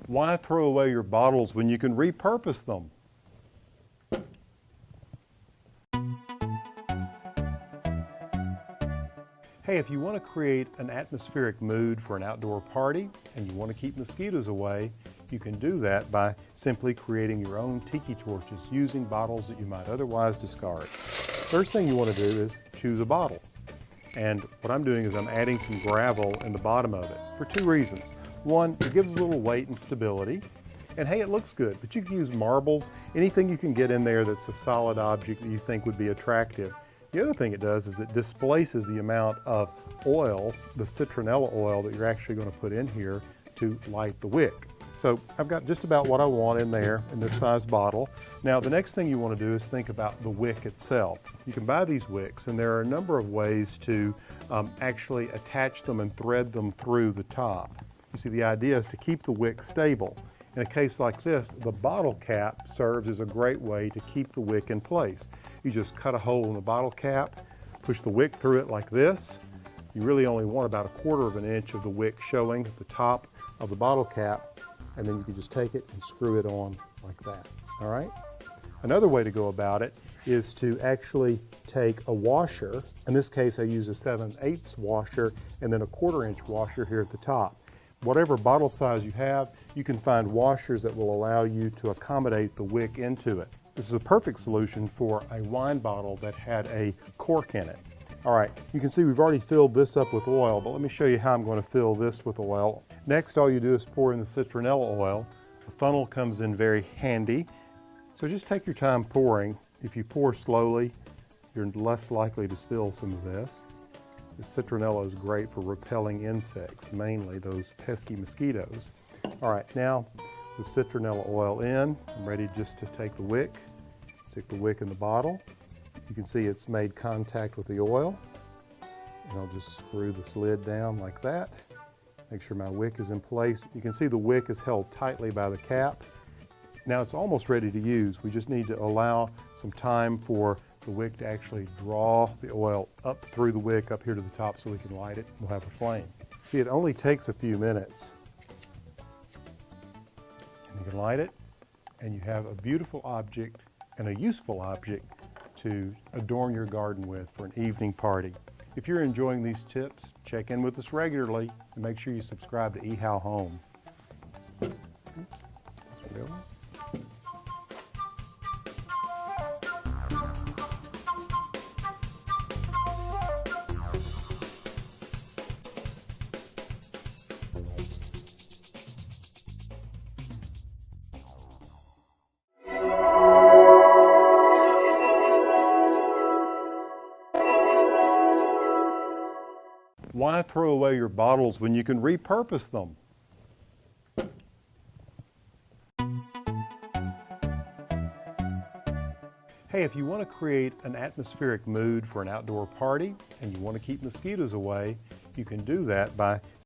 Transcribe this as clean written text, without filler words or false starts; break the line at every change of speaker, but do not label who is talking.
Why throw away your bottles when you can repurpose them? Hey, if you want to create an atmospheric mood for an outdoor party and you want to keep mosquitoes away, you can do that by simply creating your own tiki torches using bottles that you might otherwise discard. First thing you want to do is choose a bottle. And what I'm doing is I'm adding some gravel in the bottom of it for two reasons. One, it gives a little weight and stability. And hey, it looks good, but you can use marbles, anything you can get in there that's a solid object that you think would be attractive. The other thing it does is it displaces the amount of oil, the citronella oil that you're actually going to put in here to light the wick. So I've got just about what I want in there in this size bottle. Now the next thing you want to do is think about the wick itself. You can buy these wicks and there are a number of ways to actually attach them and thread them through the top. You see, the idea is to keep the wick stable. In a case like this, the bottle cap serves as a great way to keep the wick in place. You just cut a hole in the bottle cap, push the wick through it like this. You really only want about 1/4 of an inch of the wick showing at the top of the bottle cap, and then you can just take it and screw it on like that, all right? Another way to go about it is to actually take a washer. In this case, I use a 7/8 washer and then a 1/4 inch washer here at the top. Whatever bottle size you have, you can find washers that will allow you to accommodate the wick into it. This is a perfect solution for a wine bottle that had a cork in it. All right, you can see we've already filled this up with oil, but let me show you how I'm going to fill this with oil. Next, all you do is pour in the citronella oil. The funnel comes in very handy. So just take your time pouring. If you pour slowly, you're less likely to spill some of this. The citronella is great for repelling insects, mainly those pesky mosquitoes. All right, now the citronella oil in. I'm ready just to take the wick, stick the wick in the bottle. You can see it's made contact with the oil. And I'll just screw this lid down like that. Make sure my wick is in place. You can see the wick is held tightly by the cap. Now it's almost ready to use. We just need to allow some time for the wick to actually draw the oil up through the wick up here to the top so we can light it. We'll have a flame. See, it only takes a few minutes. And you can light it and you have a beautiful object and a useful object to adorn your garden with for an evening party. If you're enjoying these tips, check in with us regularly and make sure you subscribe to eHow Home. This one going. Why throw away your bottles when you can repurpose them? Hey, if you want to create an atmospheric mood for an outdoor party and you want to keep mosquitoes away, you can do that by